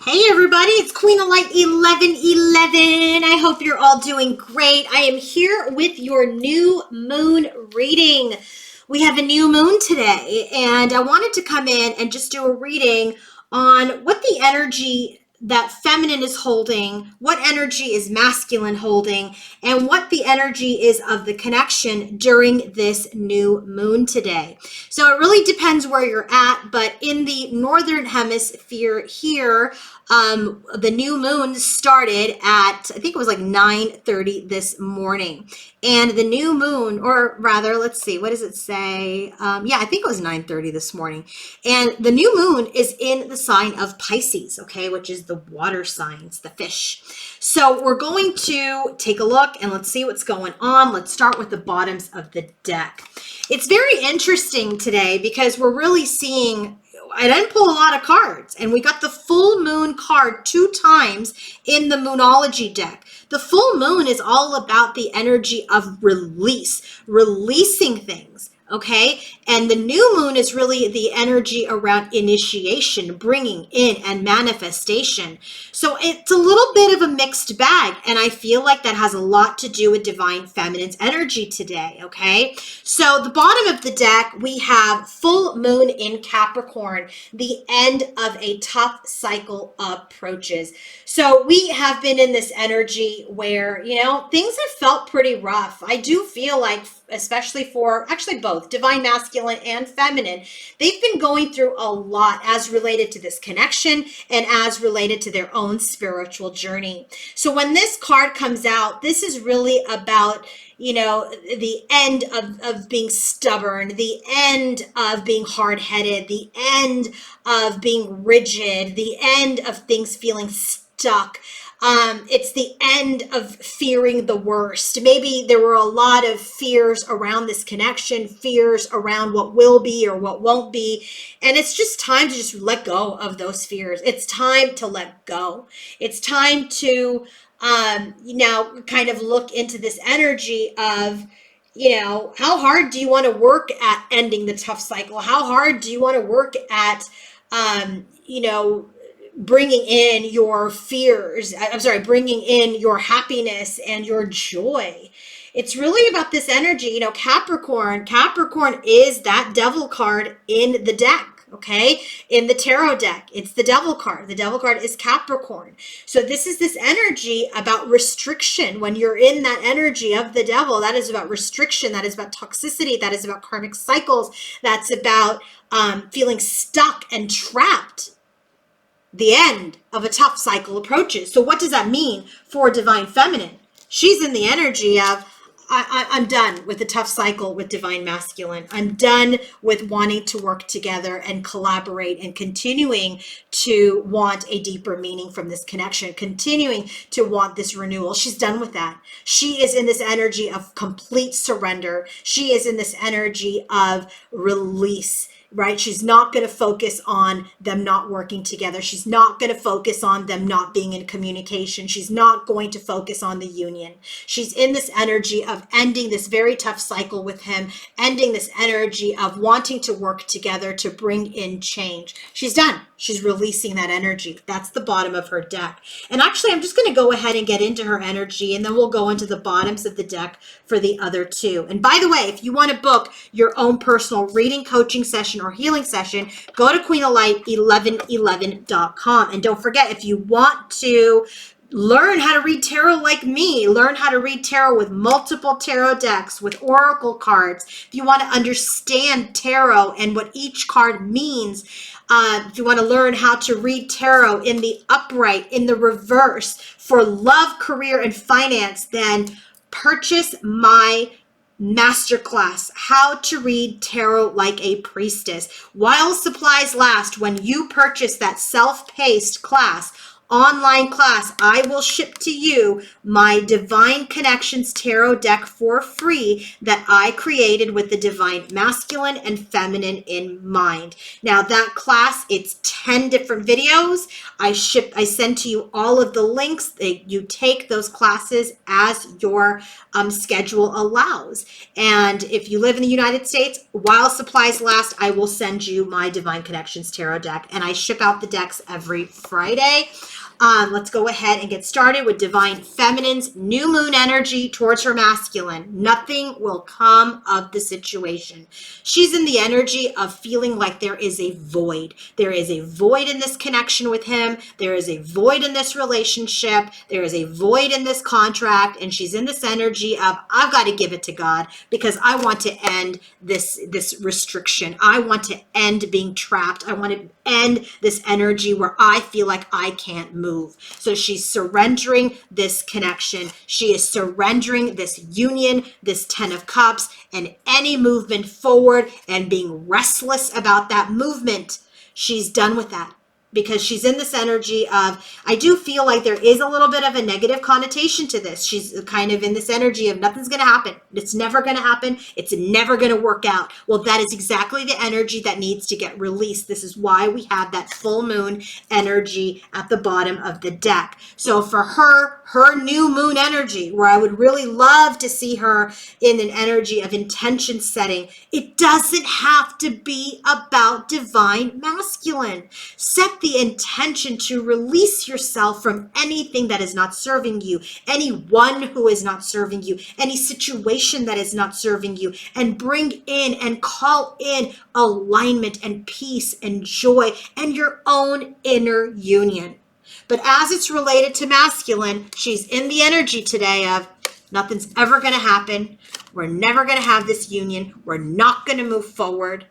Hey everybody, it's Queen of Light 1111. I hope you're all doing great. I am here with your new moon reading. We have a new moon today, and I wanted to come in and just do a reading on what the energy that feminine is holding, what energy is masculine holding, and what the energy is of the connection during this new moon today. So it really depends where you're at, but in the northern hemisphere here, the new moon started at, I think it was like 9:30 this morning. And the new moon, or rather, let's see, what does it say? Yeah, I think it was 9:30 this morning. And the new moon is in the sign of Pisces, okay, which is the water signs, the fish. So we're going to take a look and let's see what's going on. Let's start with the bottoms of the deck. It's very interesting today because we're really seeing, I didn't pull a lot of cards, and we got the full moon card 2 times in the Moonology deck. The full moon is all about the energy of releasing things. Okay. And the new moon is really the energy around initiation, bringing in, and manifestation. So it's a little bit of a mixed bag. And I feel like that has a lot to do with divine feminine's energy today. Okay. So the bottom of the deck, we have full moon in Capricorn. The end of a tough cycle approaches. So we have been in this energy where, things have felt pretty rough. I do feel like, especially for actually both divine masculine and feminine, they've been going through a lot as related to this connection and as related to their own spiritual journey. So when this card comes out, this is really about the end of being stubborn, the end of being hard-headed, the end of being rigid, the end of things feeling stuck. It's the end of fearing the worst. Maybe there were a lot of fears around this connection, fears around what will be or what won't be. And it's just time to just let go of those fears. It's time to let go. It's time to now kind of look into this energy of, how hard do you want to work at ending the tough cycle? How hard do you want to work at, bringing in your fears? Bringing in your happiness and your joy. It's really about this energy. Capricorn is that devil card in the deck. Okay, in the tarot deck, it's the devil card. The devil card is Capricorn. So this is this energy about restriction. When you're in that energy of the devil, that is about restriction. That is about toxicity. That is about karmic cycles. That's about feeling stuck and trapped. The end of a tough cycle approaches. So what does that mean for divine feminine? She's in the energy of, I'm done with the tough cycle with divine masculine. I'm done with wanting to work together and collaborate and continuing to want a deeper meaning from this connection, continuing to want this renewal. She's done with that. She is in this energy of complete surrender. She is in this energy of release. Right? She's not going to focus on them not working together. She's not going to focus on them not being in communication. She's not going to focus on the union. She's in this energy of ending this very tough cycle with him, ending this energy of wanting to work together to bring in change. She's done. She's releasing that energy. That's the bottom of her deck. And actually, I'm just going to go ahead and get into her energy, and then we'll go into the bottoms of the deck for the other two. And by the way, if you want to book your own personal reading, coaching session, or healing session, go to queenoflight1111.com. And don't forget, if you want to learn how to read tarot like me, learn how to read tarot with multiple tarot decks, with oracle cards, if you want to understand tarot and what each card means, if you want to learn how to read tarot in the upright, in the reverse, for love, career, and finance, then purchase my masterclass, How to Read Tarot Like a Priestess. While supplies last, when you purchase that self-paced class, online class, I will ship to you my Divine Connections Tarot deck for free that I created with the Divine Masculine and Feminine in mind. Now that class, it's 10 different videos. I send to you all of the links that you take those classes as your schedule allows. And if you live in the United States, while supplies last, I will send you my Divine Connections Tarot deck, and I ship out the decks every Friday. Let's go ahead and get started with Divine Feminine's new moon energy towards her masculine. Nothing will come of the situation. She's in the energy of feeling like there is a void. There is a void in this connection with him. There is a void in this relationship. There is a void in this contract. And she's in this energy of, I've got to give it to God because I want to end this restriction. I want to end being trapped. I want to end this energy where I feel like I can't move. So she's surrendering this connection. She is surrendering this union, this 10 of Cups, and any movement forward and being restless about that movement. She's done with that because she's in this energy of, I do feel like there is a little bit of a negative connotation to this. She's kind of in this energy of nothing's going to happen. It's never going to happen. It's never going to work out. Well, that is exactly the energy that needs to get released. This is why we have that full moon energy at the bottom of the deck. So for her new moon energy, where I would really love to see her in an energy of intention setting, it doesn't have to be about Divine Masculine. Set the intention to release yourself from anything that is not serving you, anyone who is not serving you, any situation that is not serving you, and bring in and call in alignment and peace and joy and your own inner union. But as it's related to masculine, she's in the energy today of nothing's ever going to happen. We're never going to have this union. We're not going to move forward.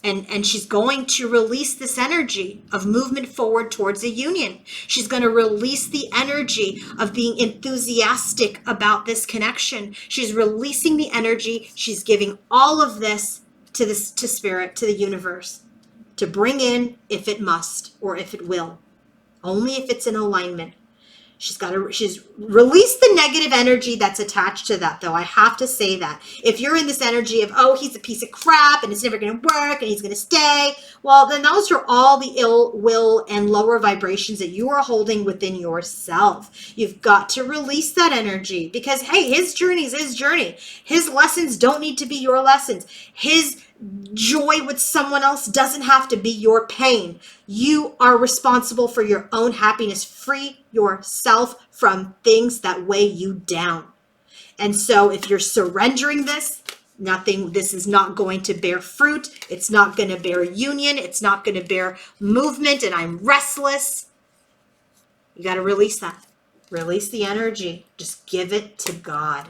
And she's going to release this energy of movement forward towards a union. She's going to release the energy of being enthusiastic about this connection. She's releasing the energy. She's giving all of this to spirit, to the universe, to bring in if it must or if it will. Only if it's in alignment. She's released the negative energy that's attached to that, though. I have to say that. If you're in this energy of, oh, he's a piece of crap and it's never going to work and he's going to stay, well, then those are all the ill will and lower vibrations that you are holding within yourself. You've got to release that energy because, hey, his journey is his journey. His lessons don't need to be your lessons. His joy with someone else doesn't have to be your pain. You are responsible for your own happiness. Free yourself from things that weigh you down. And so if you're surrendering this is not going to bear fruit. It's not going to bear union. It's not going to bear movement. And I'm restless. You got to release that. Release the energy. Just give it to God.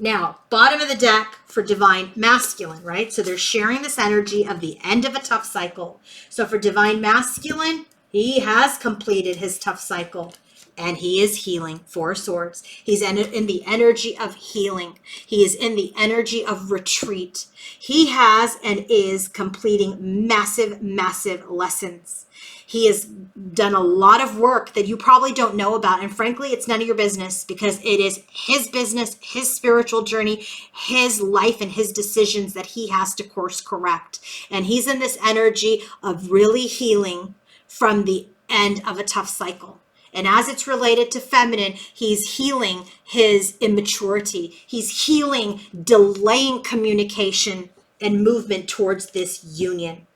Now, bottom of the deck for Divine Masculine, right? So they're sharing this energy of the end of a tough cycle. So for Divine Masculine, he has completed his tough cycle and he is healing. 4 Swords. He's in the energy of healing. He is in the energy of retreat. He has and is completing massive, massive lessons. He has done a lot of work that you probably don't know about. And frankly, it's none of your business because it is his business, his spiritual journey, his life, and his decisions that he has to course correct. And he's in this energy of really healing from the end of a tough cycle. And as it's related to feminine, he's healing his immaturity. He's healing, delaying communication and movement towards this union.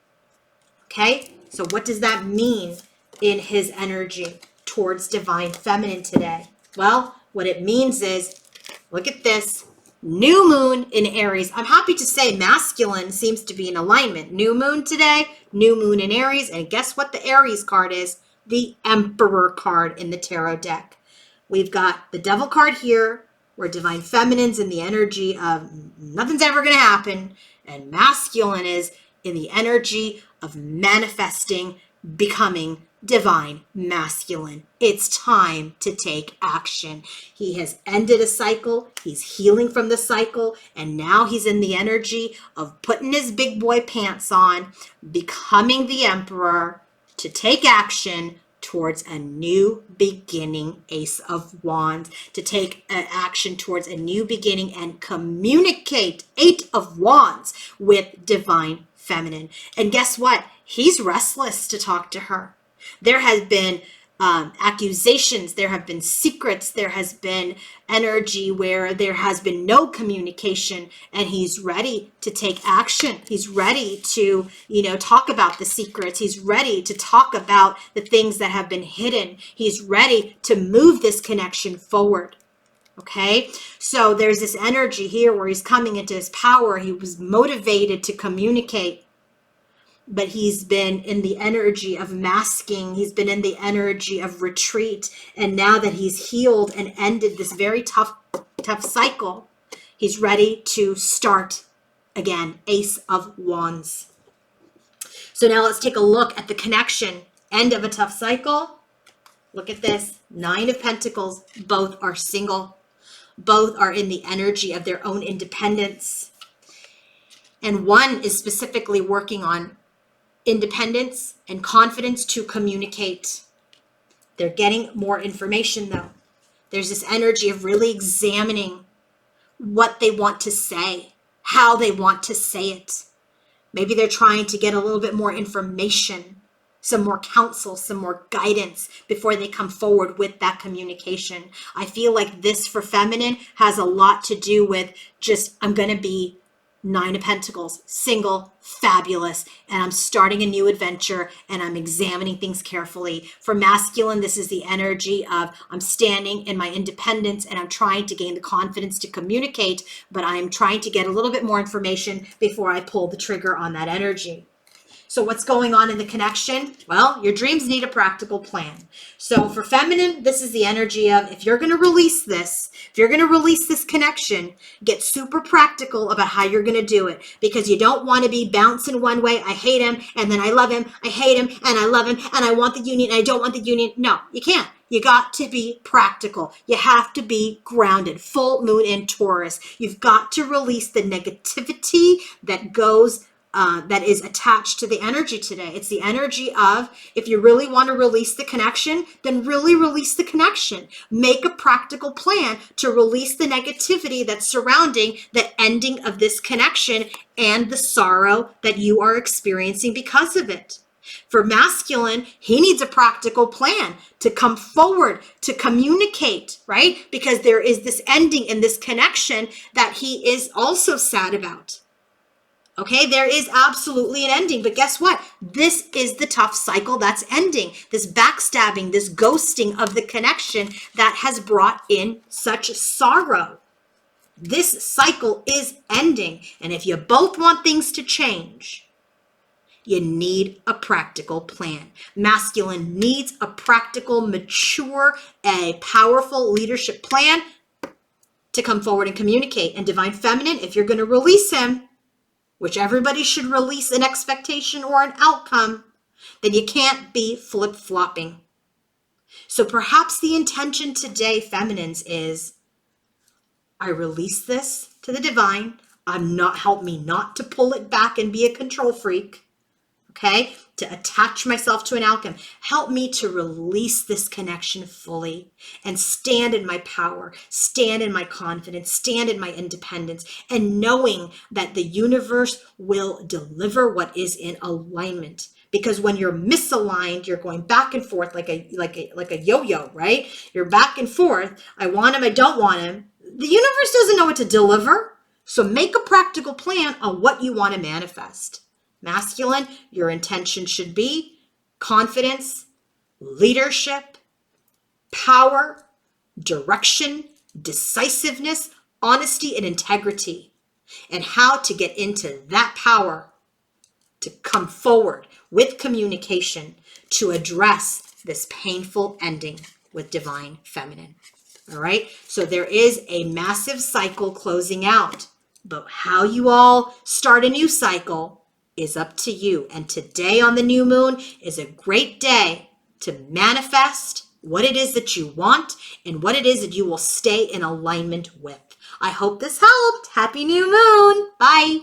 Okay? So what does that mean in his energy towards Divine Feminine today? Well, what it means is, look at this, new moon in Aries. I'm happy to say masculine seems to be in alignment. New moon today, new moon in Aries. And guess what the Aries card is? The Emperor card in the tarot deck. We've got the Devil card here, where Divine Feminine's in the energy of nothing's ever going to happen. And masculine is in the energy of manifesting, becoming Divine Masculine. It's time to take action. He has ended a cycle. He's healing from the cycle. And now he's in the energy of putting his big boy pants on, becoming the Emperor to take action towards a new beginning, Ace of Wands, to take an action towards a new beginning and communicate, Eight of Wands, with Divine Feminine. And guess what? He's restless to talk to her. There has been accusations, there have been secrets, there has been energy where there has been no communication, and he's ready to take action. He's ready to, talk about the secrets. He's ready to talk about the things that have been hidden. He's ready to move this connection forward. Okay, so there's this energy here where he's coming into his power. He was motivated to communicate, but he's been in the energy of masking. He's been in the energy of retreat. And now that he's healed and ended this very tough cycle, he's ready to start again. Ace of Wands. So now let's take a look at the connection. End of a tough cycle. Look at this. Nine of Pentacles. Both are single. Both are in the energy of their own independence. And one is specifically working on independence and confidence to communicate. They're getting more information though. There's this energy of really examining what they want to say, how they want to say it. Maybe they're trying to get a little bit more information, some more counsel, some more guidance before they come forward with that communication. I feel like this for feminine has a lot to do with just, I'm going to be Nine of Pentacles, single, fabulous, and I'm starting a new adventure and I'm examining things carefully. For masculine, this is the energy of I'm standing in my independence and I'm trying to gain the confidence to communicate, but I'm trying to get a little bit more information before I pull the trigger on that energy. So what's going on in the connection? Well, your dreams need a practical plan. So for feminine, this is the energy of if you're going to release this, if you're going to release this connection, get super practical about how you're going to do it, because you don't want to be bouncing one way. I hate him and then I love him. I hate him and I love him and I want the union and I don't want the union. No, you can't. You got to be practical. You have to be grounded. Full moon in Taurus. You've got to release the negativity that goes that is attached to the energy today. It's the energy of, if you really want to release the connection, then really release the connection. Make a practical plan to release the negativity that's surrounding the ending of this connection and the sorrow that you are experiencing because of it. For masculine, he needs a practical plan to come forward, to communicate, right? Because there is this ending in this connection that he is also sad about. Okay, there is absolutely an ending, but guess what? This is the tough cycle that's ending. This backstabbing, this ghosting of the connection that has brought in such sorrow. This cycle is ending. And if you both want things to change, you need a practical plan. Masculine needs a practical, mature, a powerful leadership plan to come forward and communicate. And Divine Feminine, if you're going to release him, which everybody should release an expectation or an outcome, then you can't be flip-flopping. So perhaps the intention today, feminines, is I release this to the divine. Help me not to pull it back and be a control freak. Okay, to attach myself to an outcome. Help me to release this connection fully and stand in my power, stand in my confidence, stand in my independence, and knowing that the universe will deliver what is in alignment. Because when you're misaligned, you're going back and forth like a yo-yo, right? You're back and forth. I want him, I don't want him. The universe doesn't know what to deliver. So make a practical plan on what you want to manifest. Masculine, your intention should be confidence, leadership, power, direction, decisiveness, honesty, and integrity. And how to get into that power to come forward with communication to address this painful ending with Divine Feminine. All right, so there is a massive cycle closing out, but how you all start a new cycle is up to you. And today on the new moon is a great day to manifest what it is that you want and what it is that you will stay in alignment with. I hope this helped. Happy new moon. Bye.